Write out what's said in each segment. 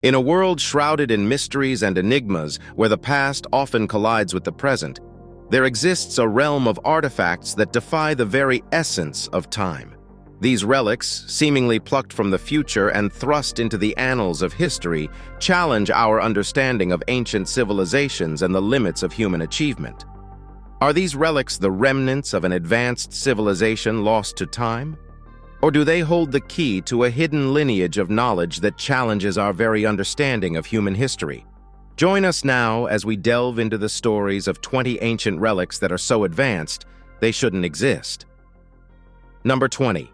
In a world shrouded in mysteries and enigmas where the past often collides with the present, there exists a realm of artifacts that defy the very essence of time. These relics, seemingly plucked from the future and thrust into the annals of history, challenge our understanding of ancient civilizations and the limits of human achievement. Are these relics the remnants of an advanced civilization lost to time? Or do they hold the key to a hidden lineage of knowledge that challenges our very understanding of human history? Join us now as we delve into the stories of 20 ancient relics that are so advanced they shouldn't exist. Number 20.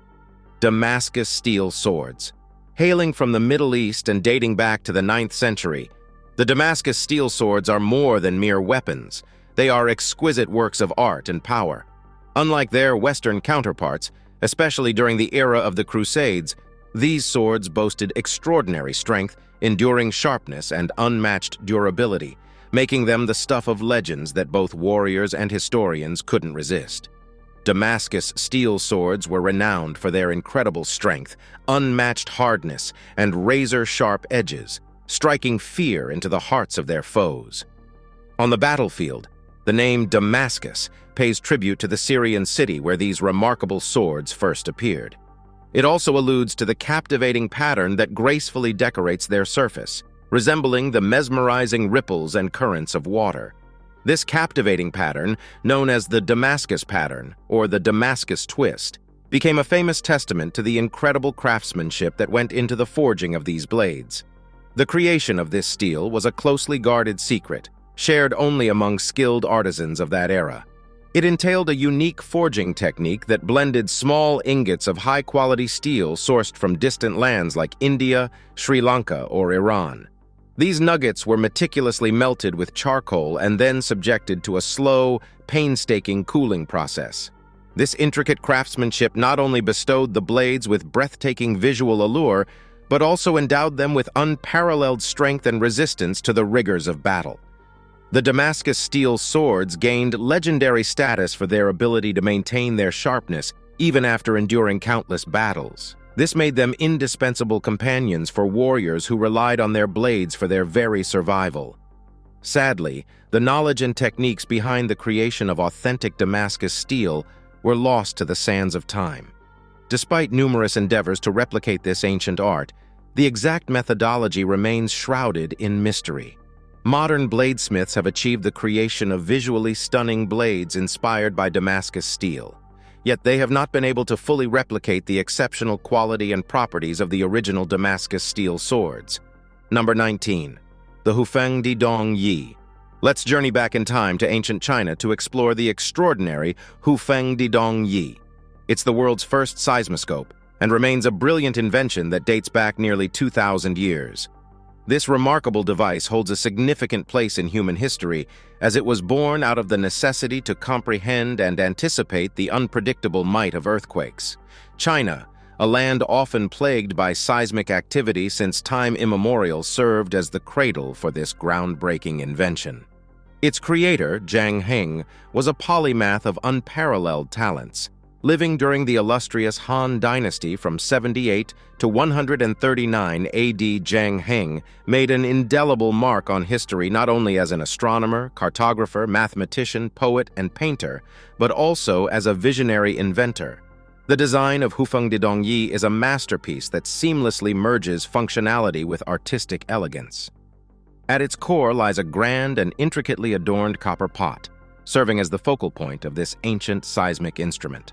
Damascus steel swords. Hailing from the Middle East and dating back to the 9th century, the Damascus steel swords are more than mere weapons. They are exquisite works of art and power. Unlike their Western counterparts, especially during the era of the Crusades, these swords boasted extraordinary strength, enduring sharpness, and unmatched durability, making them the stuff of legends that both warriors and historians couldn't resist. Damascus steel swords were renowned for their incredible strength, unmatched hardness, and razor-sharp edges, striking fear into the hearts of their foes. On the battlefield, the name Damascus pays tribute to the Syrian city where these remarkable swords first appeared. It also alludes to the captivating pattern that gracefully decorates their surface, resembling the mesmerizing ripples and currents of water. This captivating pattern, known as the Damascus pattern or the Damascus twist, became a famous testament to the incredible craftsmanship that went into the forging of these blades. The creation of this steel was a closely guarded secret, shared only among skilled artisans of that era. It entailed a unique forging technique that blended small ingots of high-quality steel sourced from distant lands like India, Sri Lanka, or Iran. These nuggets were meticulously melted with charcoal and then subjected to a slow, painstaking cooling process. This intricate craftsmanship not only bestowed the blades with breathtaking visual allure, but also endowed them with unparalleled strength and resistance to the rigors of battle. The Damascus steel swords gained legendary status for their ability to maintain their sharpness even after enduring countless battles. This made them indispensable companions for warriors who relied on their blades for their very survival. Sadly, the knowledge and techniques behind the creation of authentic Damascus steel were lost to the sands of time. Despite numerous endeavors to replicate this ancient art, the exact methodology remains shrouded in mystery. Modern bladesmiths have achieved the creation of visually stunning blades inspired by Damascus steel. Yet they have not been able to fully replicate the exceptional quality and properties of the original Damascus steel swords. Number 19. The Hufeng Di Dong Yi. Let's journey back in time to ancient China to explore the extraordinary Hufeng Di Dong Yi. It's the world's first seismoscope and remains a brilliant invention that dates back nearly 2,000 years. This remarkable device holds a significant place in human history as it was born out of the necessity to comprehend and anticipate the unpredictable might of earthquakes. China, a land often plagued by seismic activity since time immemorial, served as the cradle for this groundbreaking invention. Its creator, Zhang Heng, was a polymath of unparalleled talents. Living during the illustrious Han Dynasty from 78 to 139 AD, Zhang Heng made an indelible mark on history not only as an astronomer, cartographer, mathematician, poet, and painter, but also as a visionary inventor. The design of Hufeng Di Dong Yi is a masterpiece that seamlessly merges functionality with artistic elegance. At its core lies a grand and intricately adorned copper pot, serving as the focal point of this ancient seismic instrument.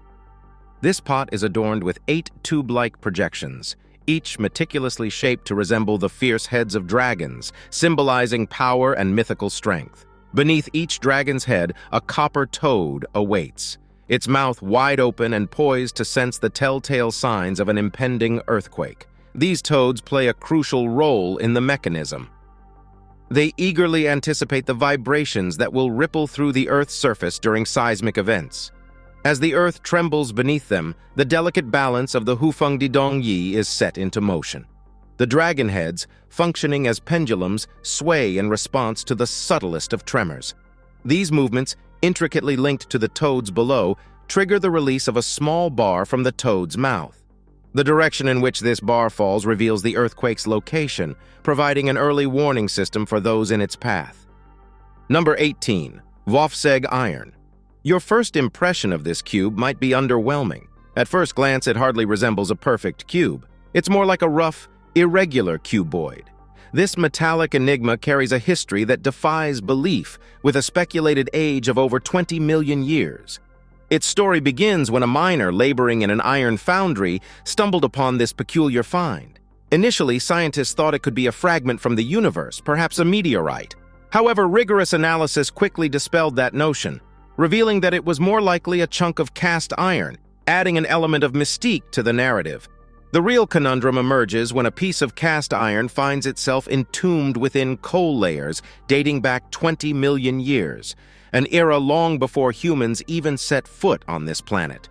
This pot is adorned with 8 tube-like projections, each meticulously shaped to resemble the fierce heads of dragons, symbolizing power and mythical strength. Beneath each dragon's head, a copper toad awaits, its mouth wide open and poised to sense the telltale signs of an impending earthquake. These toads play a crucial role in the mechanism. They eagerly anticipate the vibrations that will ripple through the Earth's surface during seismic events. As the Earth trembles beneath them, the delicate balance of the Hufeng Di Dong Yi is set into motion. The dragon heads, functioning as pendulums, sway in response to the subtlest of tremors. These movements, intricately linked to the toads below, trigger the release of a small bar from the toad's mouth. The direction in which this bar falls reveals the earthquake's location, providing an early warning system for those in its path. Number 18. Wolfsegg Iron. Your first impression of this cube might be underwhelming. At first glance, it hardly resembles a perfect cube. It's more like a rough, irregular cuboid. This metallic enigma carries a history that defies belief, with a speculated age of over 20 million years. Its story begins when a miner laboring in an iron foundry stumbled upon this peculiar find. Initially, scientists thought it could be a fragment from the universe, perhaps a meteorite. However, rigorous analysis quickly dispelled that notion, revealing that it was more likely a chunk of cast iron, adding an element of mystique to the narrative. The real conundrum emerges when a piece of cast iron finds itself entombed within coal layers dating back 20 million years, an era long before humans even set foot on this planet.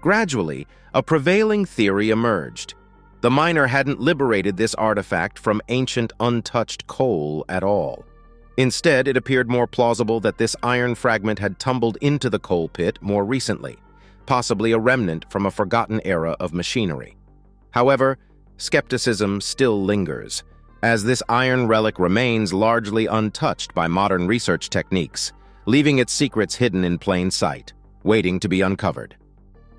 Gradually, a prevailing theory emerged. The miner hadn't liberated this artifact from ancient, untouched coal at all. Instead, it appeared more plausible that this iron fragment had tumbled into the coal pit more recently, possibly a remnant from a forgotten era of machinery. However, skepticism still lingers, as this iron relic remains largely untouched by modern research techniques, leaving its secrets hidden in plain sight, waiting to be uncovered.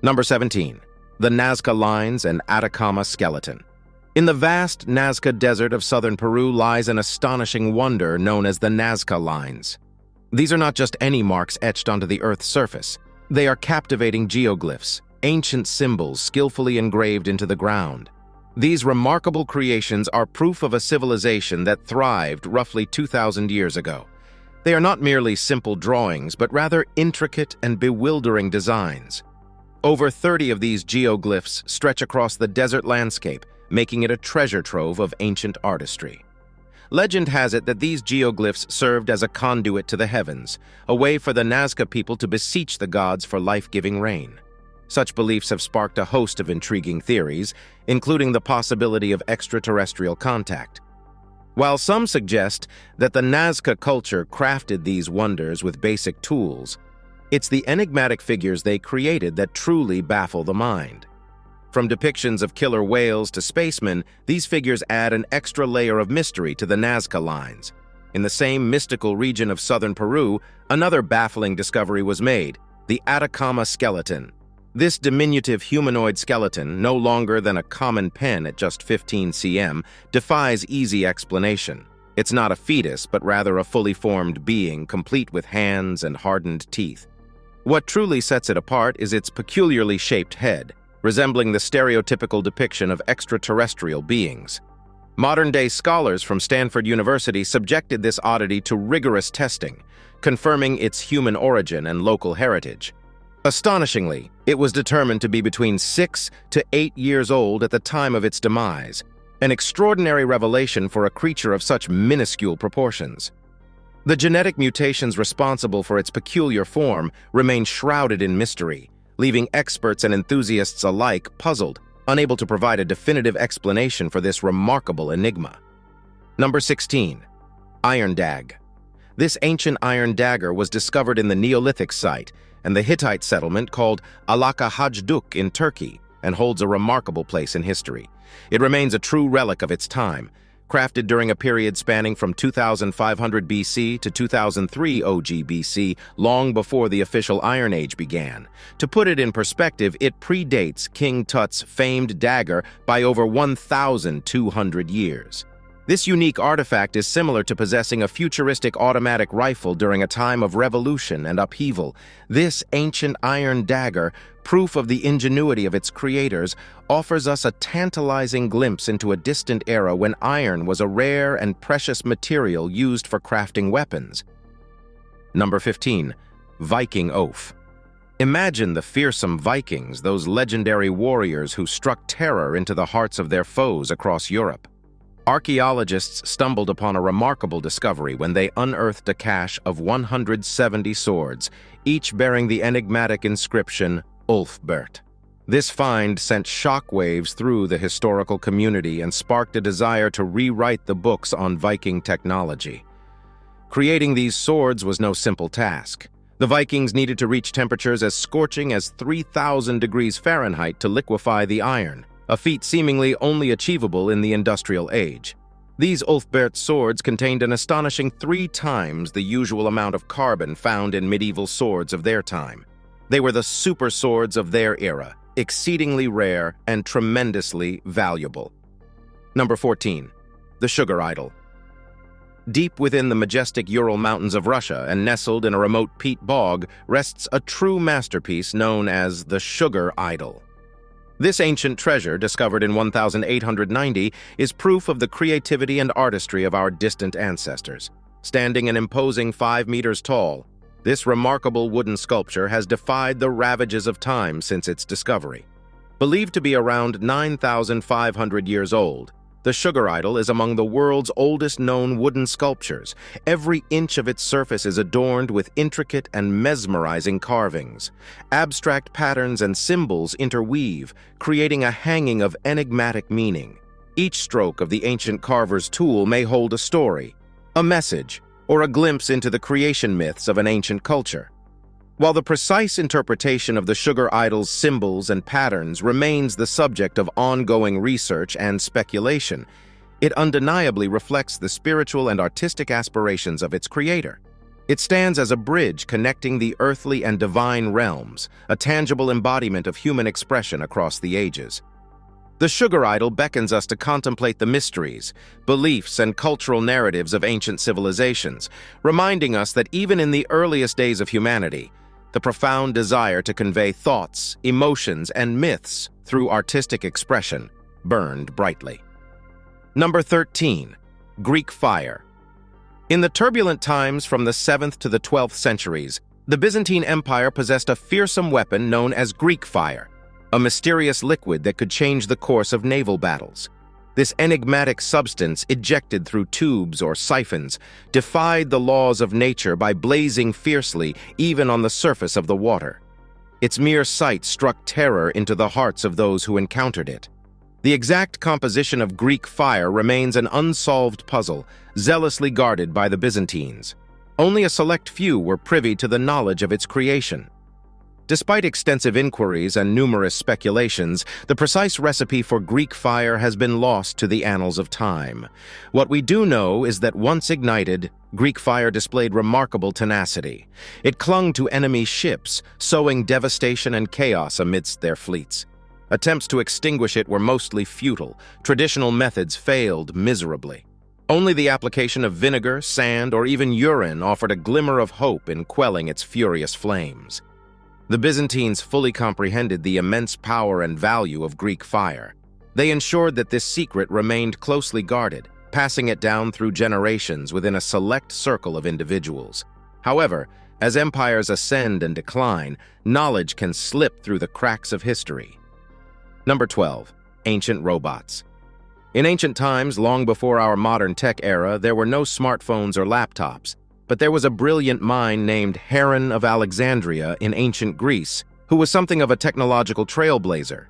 Number 17. The NAZCA Lines and ATACAMA Skeleton. In the vast NAZCA desert of southern Peru lies an astonishing wonder known as the NAZCA Lines. These are not just any marks etched onto the Earth's surface. They are captivating geoglyphs, ancient symbols skillfully engraved into the ground. These remarkable creations are proof of a civilization that thrived roughly 2,000 years ago. They are not merely simple drawings, but rather intricate and bewildering designs. Over 30 of these geoglyphs stretch across the desert landscape, making it a treasure trove of ancient artistry. Legend has it that these geoglyphs served as a conduit to the heavens, a way for the NAZCA people to beseech the gods for life-giving rain. Such beliefs have sparked a host of intriguing theories, including the possibility of extraterrestrial contact. While some suggest that the NAZCA culture crafted these wonders with basic tools, it's the enigmatic figures they created that truly baffle the mind. From depictions of killer whales to spacemen, these figures add an extra layer of mystery to the NAZCA Lines. In the same mystical region of southern Peru, another baffling discovery was made: the ATACAMA skeleton. This diminutive humanoid skeleton, no longer than a common pen at just 15 cm, defies easy explanation. It's not a fetus, but rather a fully formed being, complete with hands and hardened teeth. What truly sets it apart is its peculiarly shaped head, resembling the stereotypical depiction of extraterrestrial beings. Modern-day scholars from Stanford University subjected this oddity to rigorous testing, confirming its human origin and local heritage. Astonishingly, it was determined to be between 6 to 8 years old at the time of its demise, an extraordinary revelation for a creature of such minuscule proportions. The genetic mutations responsible for its peculiar form remain shrouded in mystery, leaving experts and enthusiasts alike puzzled, unable to provide a definitive explanation for this remarkable enigma. Number 16. Iron Dagge. This ancient iron dagger was discovered in the Neolithic site and the Hittite settlement called Alaka Hajduk in Turkey, and holds a remarkable place in history. It remains a true relic of its time, crafted during a period spanning from 2500 BC to 2003 OG BC, long before the official Iron Age began. To put it in perspective, it predates King Tut's famed dagger by over 1,200 years. This unique artifact is similar to possessing a futuristic automatic rifle during a time of revolution and upheaval. This ancient iron dagger, proof of the ingenuity of its creators, offers us a tantalizing glimpse into a distant era when iron was a rare and precious material used for crafting weapons. Number 15. Viking Oath. Imagine the fearsome Vikings, those legendary warriors who struck terror into the hearts of their foes across Europe. Archaeologists stumbled upon a remarkable discovery when they unearthed a cache of 170 swords, each bearing the enigmatic inscription Ulfbert. This find sent shockwaves through the historical community and sparked a desire to rewrite the books on Viking technology. Creating these swords was no simple task. The Vikings needed to reach temperatures as scorching as 3,000 degrees Fahrenheit to liquefy the iron. a feat seemingly only achievable in the industrial age. These Ulfberht swords contained an astonishing 3 times the usual amount of carbon found in medieval swords of their time. They were the super swords of their era, exceedingly rare and tremendously valuable. Number 14. The Sugar Idol. Deep within the majestic Ural Mountains of Russia and nestled in a remote peat bog rests a true masterpiece known as the Sugar Idol. This ancient treasure, discovered in 1890, is proof of the creativity and artistry of our distant ancestors. Standing an imposing 5 meters tall, this remarkable wooden sculpture has defied the ravages of time since its discovery. Believed to be around 9,500 years old, the Sugar Idol is among the world's oldest known wooden sculptures. Every inch of its surface is adorned with intricate and mesmerizing carvings. Abstract patterns and symbols interweave, creating a hanging of enigmatic meaning. Each stroke of the ancient carver's tool may hold a story, a message, or a glimpse into the creation myths of an ancient culture. While the precise interpretation of the Sugar Idol's symbols and patterns remains the subject of ongoing research and speculation, it undeniably reflects the spiritual and artistic aspirations of its creator. It stands as a bridge connecting the earthly and divine realms, a tangible embodiment of human expression across the ages. The Sugar Idol beckons us to contemplate the mysteries, beliefs, and cultural narratives of ancient civilizations, reminding us that even in the earliest days of humanity, the profound desire to convey thoughts, emotions, and myths through artistic expression burned brightly. Number 13. Greek fire. In the turbulent times from the 7th to the 12th centuries, the Byzantine Empire possessed a fearsome weapon known as Greek fire, a mysterious liquid that could change the course of naval battles. This enigmatic substance, ejected through tubes or siphons, defied the laws of nature by blazing fiercely even on the surface of the water. Its mere sight struck terror into the hearts of those who encountered it. The exact composition of Greek fire remains an unsolved puzzle, zealously guarded by the Byzantines. Only a select few were privy to the knowledge of its creation. Despite extensive inquiries and numerous speculations, the precise recipe for Greek fire has been lost to the annals of time. What we do know is that once ignited, Greek fire displayed remarkable tenacity. It clung to enemy ships, sowing devastation and chaos amidst their fleets. Attempts to extinguish it were mostly futile. Traditional methods failed miserably. Only the application of vinegar, sand, or even urine offered a glimmer of hope in quelling its furious flames. The Byzantines fully comprehended the immense power and value of Greek fire. They ensured that this secret remained closely guarded, passing it down through generations within a select circle of individuals. However, as empires ascend and decline, knowledge can slip through the cracks of history. Number 12. Ancient robots. In ancient times, long before our modern tech era, there were no smartphones or laptops. But there was a brilliant mind named Heron of Alexandria in ancient Greece who was something of a technological trailblazer.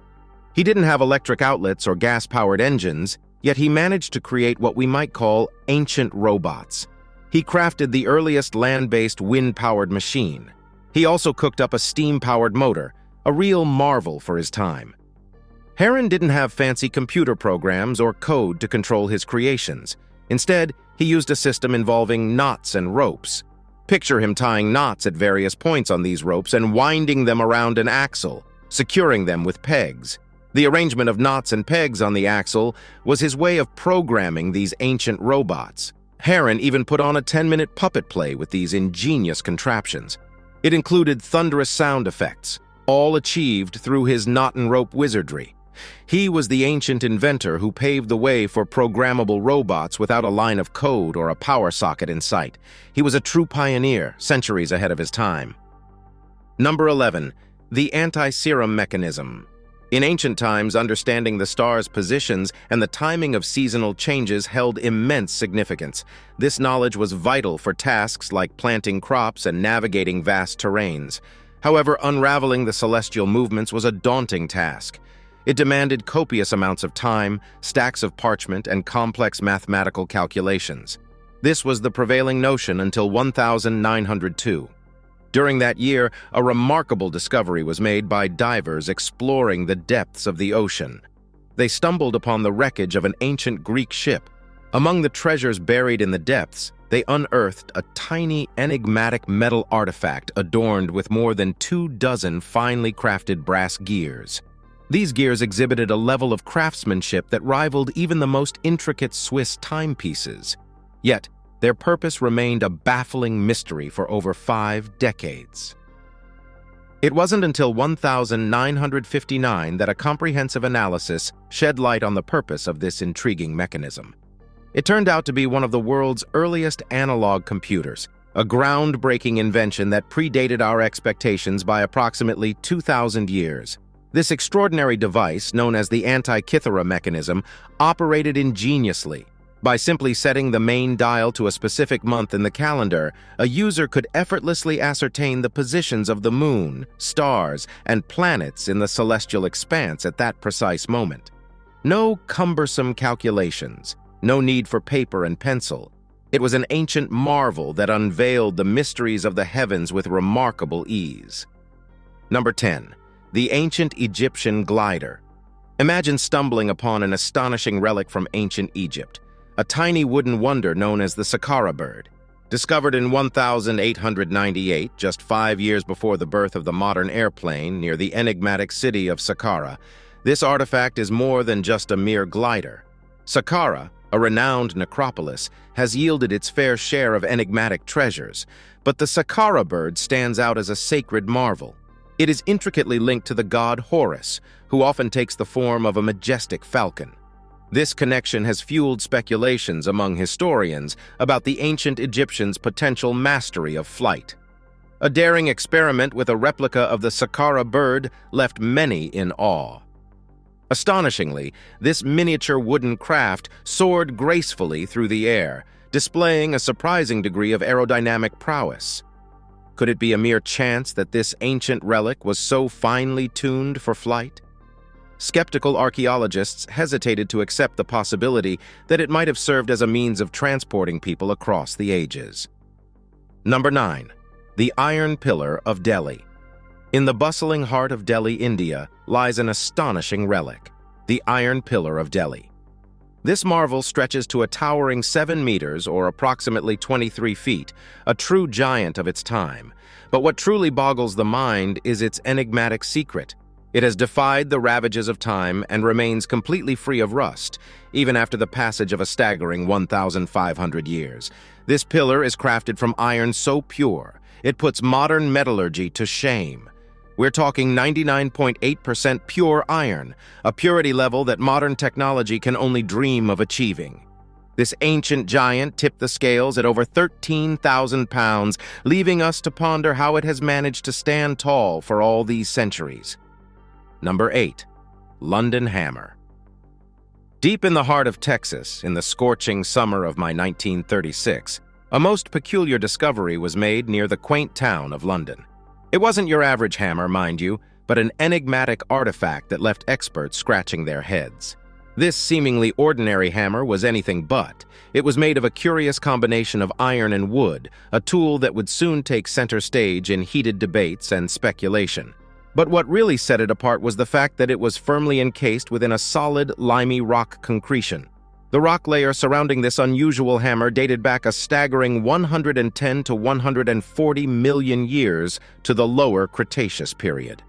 He didn't have electric outlets or gas-powered engines, yet he managed to create what we might call ancient robots. He crafted the earliest land-based wind-powered machine. He also cooked up a steam-powered motor, a real marvel for his time. Heron didn't have fancy computer programs or code to control his creations. Instead, he used a system involving knots and ropes. Picture him tying knots at various points on these ropes and winding them around an axle, securing them with pegs. The arrangement of knots and pegs on the axle was his way of programming these ancient robots. Heron even put on a 10-minute puppet play with these ingenious contraptions. It included thunderous sound effects, all achieved through his knot and rope wizardry. He was the ancient inventor who paved the way for programmable robots without a line of code or a power socket in sight. He was a true pioneer, centuries ahead of his time. Number 11. The ANTISERUM mechanism. In ancient times, understanding the stars' positions and the timing of seasonal changes held immense significance. This knowledge was vital for tasks like planting crops and navigating vast terrains. However, unraveling the celestial movements was a daunting task. It demanded copious amounts of time, stacks of parchment, and complex mathematical calculations. This was the prevailing notion until 1902. During that year, a remarkable discovery was made by divers exploring the depths of the ocean. They stumbled upon the wreckage of an ancient Greek ship. Among the treasures buried in the depths, they unearthed a tiny, enigmatic metal artifact adorned with more than 24 finely crafted brass gears. These gears exhibited a level of craftsmanship that rivaled even the most intricate Swiss timepieces. Yet, their purpose remained a baffling mystery for over 5 decades. It wasn't until 1959 that a comprehensive analysis shed light on the purpose of this intriguing mechanism. It turned out to be one of the world's earliest analog computers, a groundbreaking invention that predated our expectations by approximately 2,000 years. This extraordinary device, known as the ATACAMA mechanism, operated ingeniously. By simply setting the main dial to a specific month in the calendar, a user could effortlessly ascertain the positions of the moon, stars, and planets in the celestial expanse at that precise moment. No cumbersome calculations, no need for paper and pencil. It was an ancient marvel that unveiled the mysteries of the heavens with remarkable ease. Number 10. The ancient Egyptian glider. Imagine stumbling upon an astonishing relic from ancient Egypt, a tiny wooden wonder known as the Saqqara bird. Discovered in 1898, just 5 years before the birth of the modern airplane near the enigmatic city of Saqqara, this artifact is more than just a mere glider. Saqqara, a renowned necropolis, has yielded its fair share of enigmatic treasures, but the Saqqara bird stands out as a sacred marvel. It is intricately linked to the god Horus, who often takes the form of a majestic falcon. This connection has fueled speculations among historians about the ancient Egyptians' potential mastery of flight. A daring experiment with a replica of the Saqqara bird left many in awe. Astonishingly, this miniature wooden craft soared gracefully through the air, displaying a surprising degree of aerodynamic prowess. Could it be a mere chance that this ancient relic was so finely tuned for flight? Skeptical archaeologists hesitated to accept the possibility that it might have served as a means of transporting people across the ages. Number 9. The Iron Pillar of Delhi. In the bustling heart of Delhi, India, lies an astonishing relic, the Iron Pillar of Delhi. This marvel stretches to a towering 7 meters, or approximately 23 feet, a true giant of its time. But what truly boggles the mind is its enigmatic secret. It has defied the ravages of time and remains completely free of rust, even after the passage of a staggering 1,500 years. This pillar is crafted from iron so pure, it puts modern metallurgy to shame. We're talking 99.8% pure iron, a purity level that modern technology can only dream of achieving. This ancient giant tipped the scales at over 13,000 pounds, leaving us to ponder how it has managed to stand tall for all these centuries. Number 8. London Hammer. Deep in the heart of Texas, in the scorching summer of my 1936, a most peculiar discovery was made near the quaint town of London. It wasn't your average hammer, mind you, but an enigmatic artifact that left experts scratching their heads. This seemingly ordinary hammer was anything but. It was made of a curious combination of iron and wood, a tool that would soon take center stage in heated debates and speculation. But what really set it apart was the fact that it was firmly encased within a solid, limey rock concretion. The rock layer surrounding this unusual hammer dated back a staggering 110 to 140 million years to the lower Cretaceous period.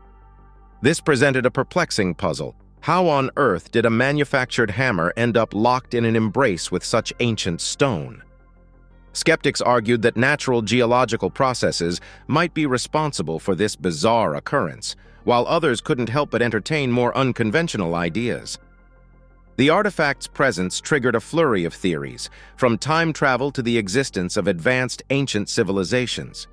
This presented a perplexing puzzle. How on earth did a manufactured hammer end up locked in an embrace with such ancient stone? Skeptics argued that natural geological processes might be responsible for this bizarre occurrence, while others couldn't help but entertain more unconventional ideas. The artifact's presence triggered a flurry of theories, from time travel to the existence of advanced ancient civilizations.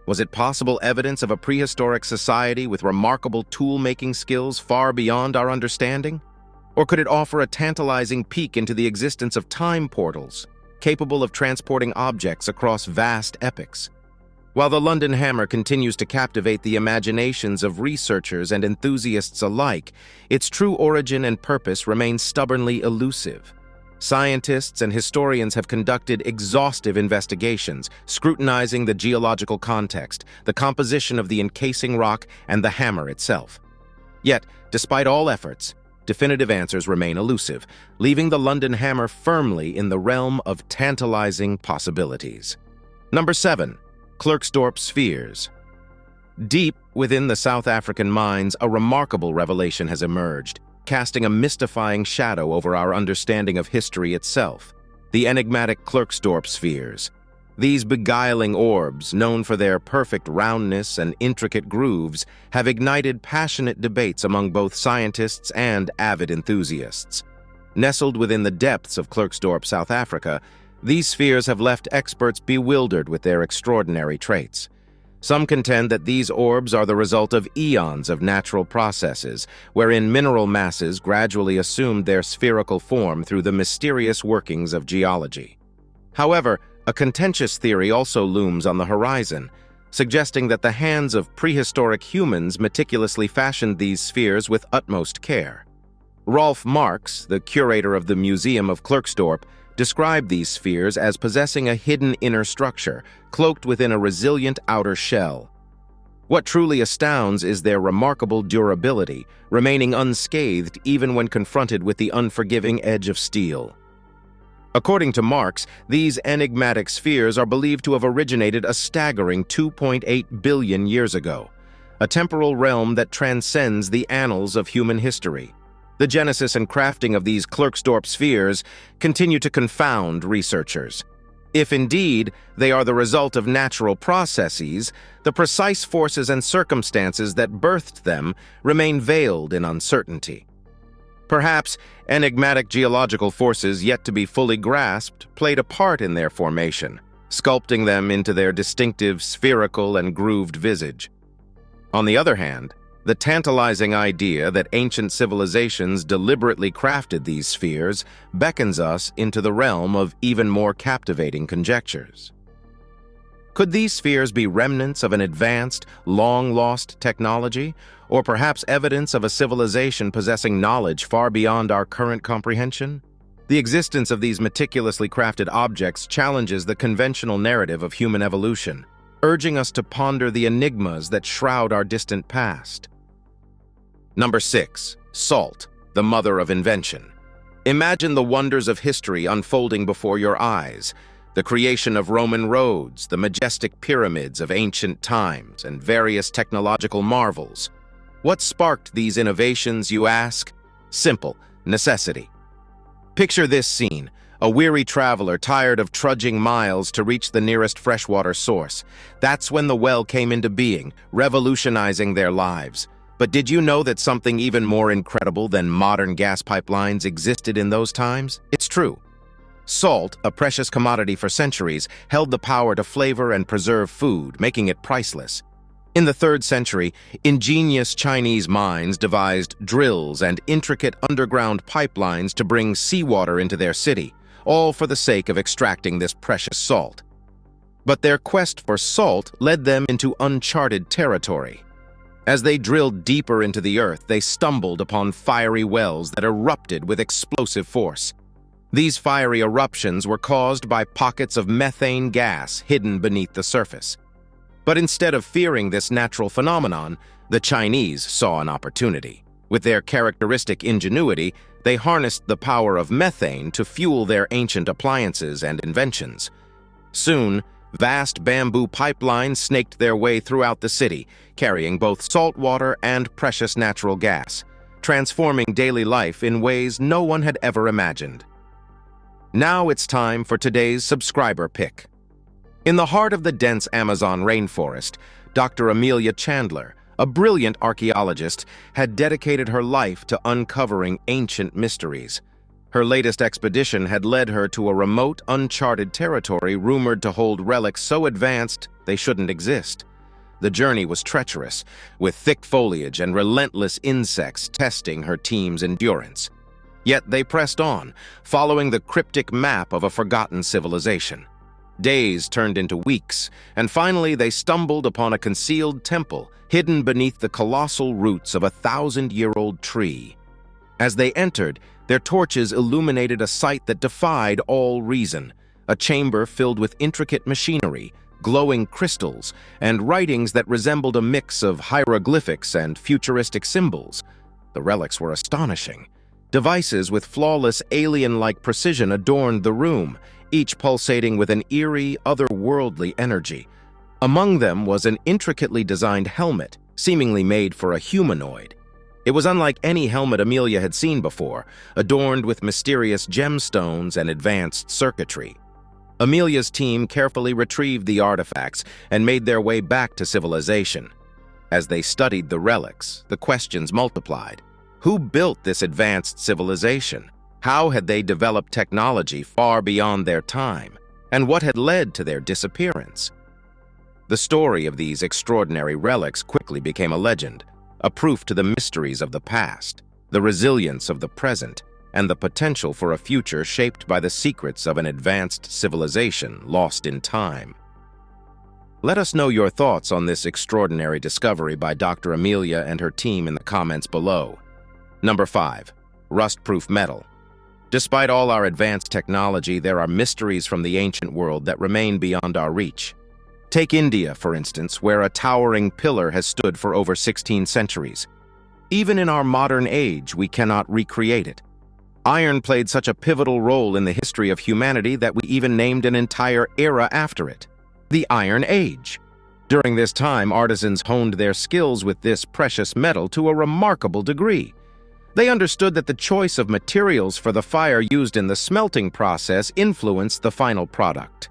Was it possible evidence of a prehistoric society with remarkable tool-making skills far beyond our understanding? Or could it offer a tantalizing peek into the existence of time portals, capable of transporting objects across vast epochs? While the London Hammer continues to captivate the imaginations of researchers and enthusiasts alike, its true origin and purpose remain stubbornly elusive. Scientists and historians have conducted exhaustive investigations, scrutinizing the geological context, the composition of the encasing rock, and the hammer itself. Yet, despite all efforts, definitive answers remain elusive, leaving the London Hammer firmly in the realm of tantalizing possibilities. Number 7. Klerksdorp Spheres. Deep within the South African mines, a remarkable revelation has emerged, casting a mystifying shadow over our understanding of history itself. The enigmatic Klerksdorp Spheres. These beguiling orbs, known for their perfect roundness and intricate grooves, have ignited passionate debates among both scientists and avid enthusiasts. Nestled within the depths of Klerksdorp, South Africa, these spheres have left experts bewildered with their extraordinary traits. Some contend that these orbs are the result of eons of natural processes, wherein mineral masses gradually assumed their spherical form through the mysterious workings of geology. However, a contentious theory also looms on the horizon, suggesting that the hands of prehistoric humans meticulously fashioned these spheres with utmost care. Rolf Marx, the curator of the Museum of Klerksdorp, described these spheres as possessing a hidden inner structure, cloaked within a resilient outer shell. What truly astounds is their remarkable durability, remaining unscathed even when confronted with the unforgiving edge of steel. According to Marx, these enigmatic spheres are believed to have originated a staggering 2.8 billion years ago, a temporal realm that transcends the annals of human history. The genesis and crafting of these Klerksdorp spheres continue to confound researchers. If indeed they are the result of natural processes, the precise forces and circumstances that birthed them remain veiled in uncertainty. Perhaps enigmatic geological forces yet to be fully grasped played a part in their formation, sculpting them into their distinctive spherical and grooved visage. On the other hand, the tantalizing idea that ancient civilizations deliberately crafted these spheres beckons us into the realm of even more captivating conjectures. Could these spheres be remnants of an advanced, long-lost technology, or perhaps evidence of a civilization possessing knowledge far beyond our current comprehension? The existence of these meticulously crafted objects challenges the conventional narrative of human evolution, urging us to ponder the enigmas that shroud our distant past. Number 6. Salt, the mother of invention. Imagine the wonders of history unfolding before your eyes. The creation of Roman roads, the majestic pyramids of ancient times, and various technological marvels. What sparked these innovations, you ask? Simple: necessity. Picture this scene: a weary traveler tired of trudging miles to reach the nearest freshwater source. That's when the well came into being, revolutionizing their lives. But did you know that something even more incredible than modern gas pipelines existed in those times? It's true. Salt, a precious commodity for centuries, held the power to flavor and preserve food, making it priceless. In the 3rd century, ingenious Chinese minds devised drills and intricate underground pipelines to bring seawater into their city, all for the sake of extracting this precious salt. But their quest for salt led them into uncharted territory. As they drilled deeper into the earth, they stumbled upon fiery wells that erupted with explosive force. These fiery eruptions were caused by pockets of methane gas hidden beneath the surface. But instead of fearing this natural phenomenon, the Chinese saw an opportunity. With their characteristic ingenuity, they harnessed the power of methane to fuel their ancient appliances and inventions. Soon, vast bamboo pipelines snaked their way throughout the city, carrying both salt water and precious natural gas, transforming daily life in ways no one had ever imagined. Now it's time for today's subscriber pick. In the heart of the dense Amazon rainforest, Dr. Amelia Chandler, a brilliant archaeologist, had dedicated her life to uncovering ancient mysteries. Her latest expedition had led her to a remote, uncharted territory rumored to hold relics so advanced they shouldn't exist. The journey was treacherous, with thick foliage and relentless insects testing her team's endurance. Yet they pressed on, following the cryptic map of a forgotten civilization. Days turned into weeks, and finally they stumbled upon a concealed temple hidden beneath the colossal roots of a 1,000-year-old tree. As they entered, their torches illuminated a sight that defied all reason, a chamber filled with intricate machinery, glowing crystals, and writings that resembled a mix of hieroglyphics and futuristic symbols. The relics were astonishing, Devices with flawless alien-like precision adorned the room, each pulsating with an eerie, otherworldly energy. Among them was an intricately designed helmet, seemingly made for a humanoid. It was unlike any helmet Amelia had seen before, adorned with mysterious gemstones and advanced circuitry. Amelia's team carefully retrieved the artifacts and made their way back to civilization. As they studied the relics, the questions multiplied. Who built this advanced civilization? How had they developed technology far beyond their time? And what had led to their disappearance? The story of these extraordinary relics quickly became a legend, a proof to the mysteries of the past, the resilience of the present, and the potential for a future shaped by the secrets of an advanced civilization lost in time. Let us know your thoughts on this extraordinary discovery by Dr. Amelia and her team in the comments below. Number 5. Rust-proof metal. Despite all our advanced technology, there are mysteries from the ancient world that remain beyond our reach. Take India, for instance, where a towering pillar has stood for over 16 centuries. Even in our modern age, we cannot recreate it. Iron played such a pivotal role in the history of humanity that we even named an entire era after it, the Iron Age. During this time, artisans honed their skills with this precious metal to a remarkable degree. They understood that the choice of materials for the fire used in the smelting process influenced the final product.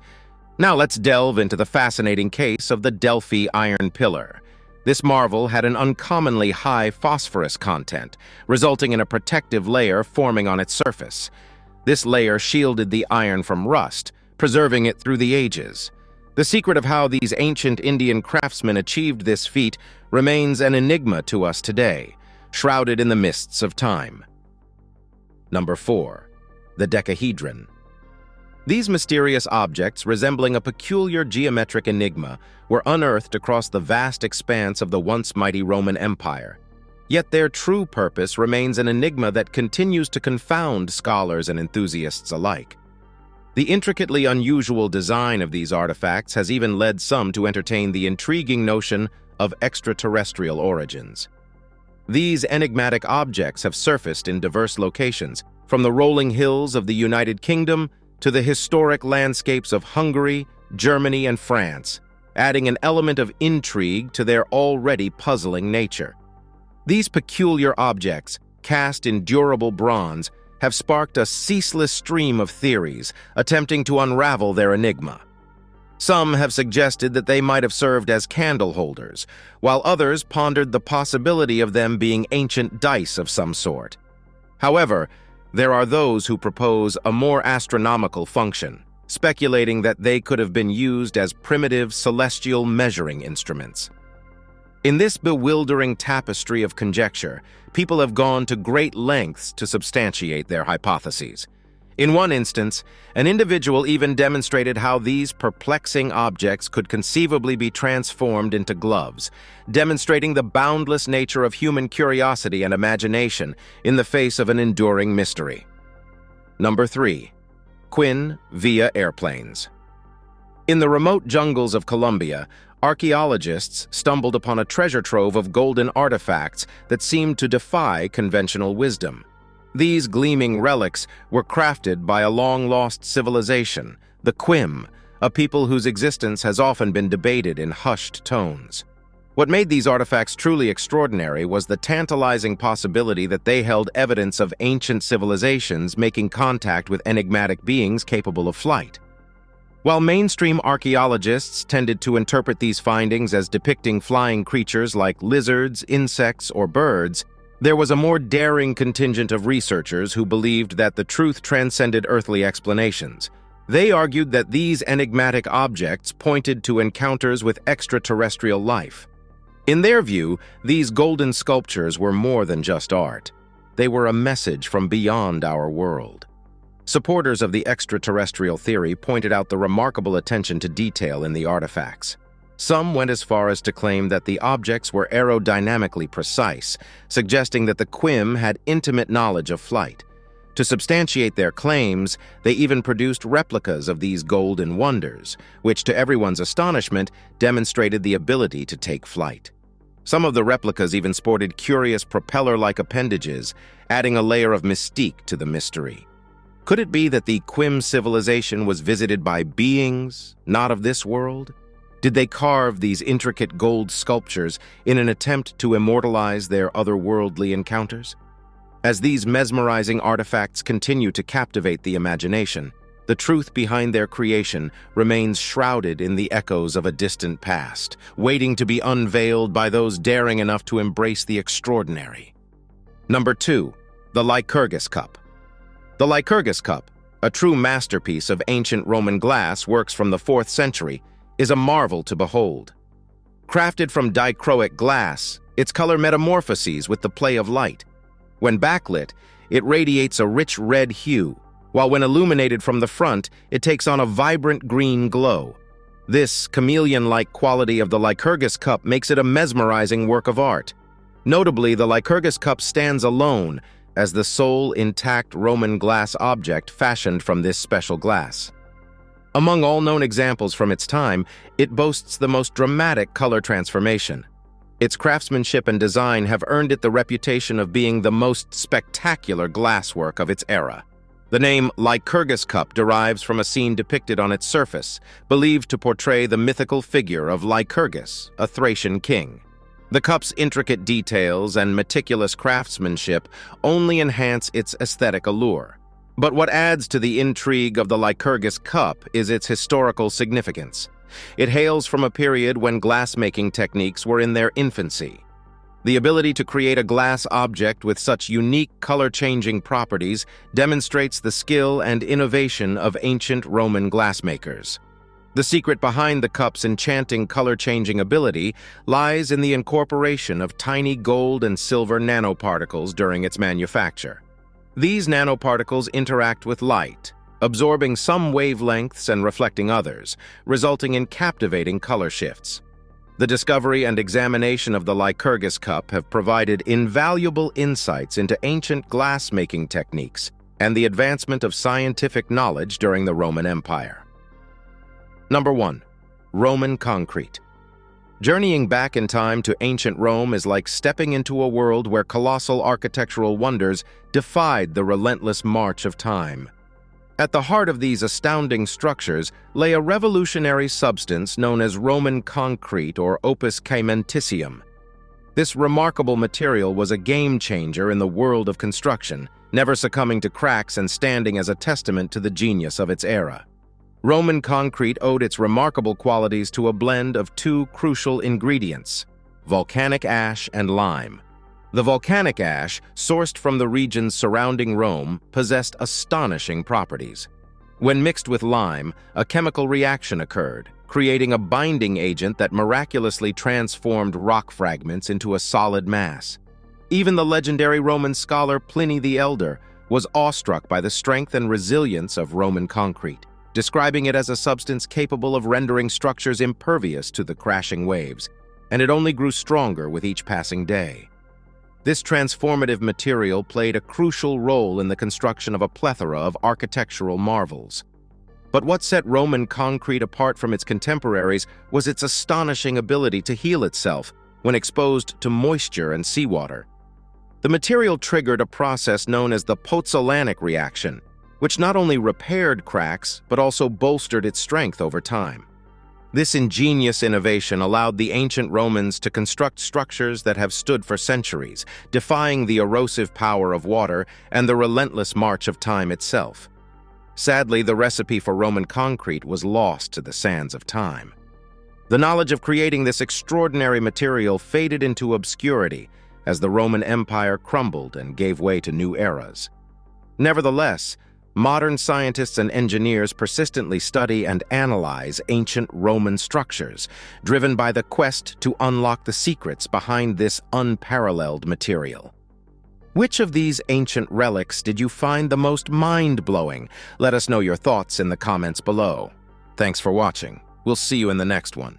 Now let's delve into the fascinating case of the Delphi iron pillar. This marvel had an uncommonly high phosphorus content, resulting in a protective layer forming on its surface. This layer shielded the iron from rust, preserving it through the ages. The secret of how these ancient Indian craftsmen achieved this feat remains an enigma to us today, shrouded in the mists of time. Number 4. The DECAHEDRON. These mysterious objects, resembling a peculiar geometric enigma, were unearthed across the vast expanse of the once mighty Roman Empire. Yet their true purpose remains an enigma that continues to confound scholars and enthusiasts alike. The intricately unusual design of these artifacts has even led some to entertain the intriguing notion of extraterrestrial origins. These enigmatic objects have surfaced in diverse locations, from the rolling hills of the United Kingdom to the historic landscapes of Hungary, Germany, and France, adding an element of intrigue to their already puzzling nature. These peculiar objects, cast in durable bronze, have sparked a ceaseless stream of theories, attempting to unravel their enigma. Some have suggested that they might have served as candle holders, while others pondered the possibility of them being ancient dice of some sort. However, there are those who propose a more astronomical function, speculating that they could have been used as primitive celestial measuring instruments. In this bewildering tapestry of conjecture, people have gone to great lengths to substantiate their hypotheses. In one instance, an individual even demonstrated how these perplexing objects could conceivably be transformed into gloves, demonstrating the boundless nature of human curiosity and imagination in the face of an enduring mystery. Number 3. QUINN via airplanes. In the remote jungles of Colombia, archaeologists stumbled upon a treasure trove of golden artifacts that seemed to defy conventional wisdom. These gleaming relics were crafted by a long-lost civilization, the QUINN, a people whose existence has often been debated in hushed tones. What made these artifacts truly extraordinary was the tantalizing possibility that they held evidence of ancient civilizations making contact with enigmatic beings capable of flight. While mainstream archaeologists tended to interpret these findings as depicting flying creatures like lizards, insects, or birds, there was a more daring contingent of researchers who believed that the truth transcended earthly explanations. They argued that these enigmatic objects pointed to encounters with extraterrestrial life. In their view, these golden sculptures were more than just art. They were a message from beyond our world. Supporters of the extraterrestrial theory pointed out the remarkable attention to detail in the artifacts. Some went as far as to claim that the objects were aerodynamically precise, suggesting that the QUINN had intimate knowledge of flight. To substantiate their claims, they even produced replicas of these golden wonders, which, to everyone's astonishment, demonstrated the ability to take flight. Some of the replicas even sported curious propeller-like appendages, adding a layer of mystique to the mystery. Could it be that the QUINN civilization was visited by beings not of this world? Did they carve these intricate gold sculptures in an attempt to immortalize their otherworldly encounters? As these mesmerizing artifacts continue to captivate the imagination, the truth behind their creation remains shrouded in the echoes of a distant past, waiting to be unveiled by those daring enough to embrace the extraordinary. Number 2. The Lycurgus Cup. The Lycurgus Cup, a true masterpiece of ancient Roman glass works from the 4th century, is a marvel to behold. Crafted from dichroic glass, its color metamorphoses with the play of light. When backlit, it radiates a rich red hue, while when illuminated from the front, it takes on a vibrant green glow. This chameleon-like quality of the Lycurgus Cup makes it a mesmerizing work of art. Notably, the Lycurgus Cup stands alone as the sole intact Roman glass object fashioned from this special glass. Among all known examples from its time, it boasts the most dramatic color transformation. Its craftsmanship and design have earned it the reputation of being the most spectacular glasswork of its era. The name Lycurgus Cup derives from a scene depicted on its surface, believed to portray the mythical figure of Lycurgus, a Thracian king. The cup's intricate details and meticulous craftsmanship only enhance its aesthetic allure. But what adds to the intrigue of the Lycurgus Cup is its historical significance. It hails from a period when glassmaking techniques were in their infancy. The ability to create a glass object with such unique color-changing properties demonstrates the skill and innovation of ancient Roman glassmakers. The secret behind the cup's enchanting color-changing ability lies in the incorporation of tiny gold and silver nanoparticles during its manufacture. These nanoparticles interact with light, absorbing some wavelengths and reflecting others, resulting in captivating color shifts. The discovery and examination of the Lycurgus Cup have provided invaluable insights into ancient glass-making techniques and the advancement of scientific knowledge during the Roman Empire. Number 1. Roman concrete. Journeying back in time to ancient Rome is like stepping into a world where colossal architectural wonders defied the relentless march of time. At the heart of these astounding structures lay a revolutionary substance known as Roman concrete or opus caementicium. This remarkable material was a game-changer in the world of construction, never succumbing to cracks and standing as a testament to the genius of its era. Roman concrete owed its remarkable qualities to a blend of two crucial ingredients: volcanic ash and lime. The volcanic ash, sourced from the regions surrounding Rome, possessed astonishing properties. When mixed with lime, a chemical reaction occurred, creating a binding agent that miraculously transformed rock fragments into a solid mass. Even the legendary Roman scholar Pliny the Elder was awestruck by the strength and resilience of Roman concrete, describing it as a substance capable of rendering structures impervious to the crashing waves, and it only grew stronger with each passing day. This transformative material played a crucial role in the construction of a plethora of architectural marvels. But what set Roman concrete apart from its contemporaries was its astonishing ability to heal itself when exposed to moisture and seawater. The material triggered a process known as the pozzolanic reaction, which not only repaired cracks but also bolstered its strength over time. This ingenious innovation allowed the ancient Romans to construct structures that have stood for centuries, defying the erosive power of water and the relentless march of time itself. Sadly, the recipe for Roman concrete was lost to the sands of time. The knowledge of creating this extraordinary material faded into obscurity as the Roman Empire crumbled and gave way to new eras. Nevertheless, modern scientists and engineers persistently study and analyze ancient Roman structures, driven by the quest to unlock the secrets behind this unparalleled material. Which of these ancient relics did you find the most mind-blowing? Let us know your thoughts in the comments below. Thanks for watching. We'll see you in the next one.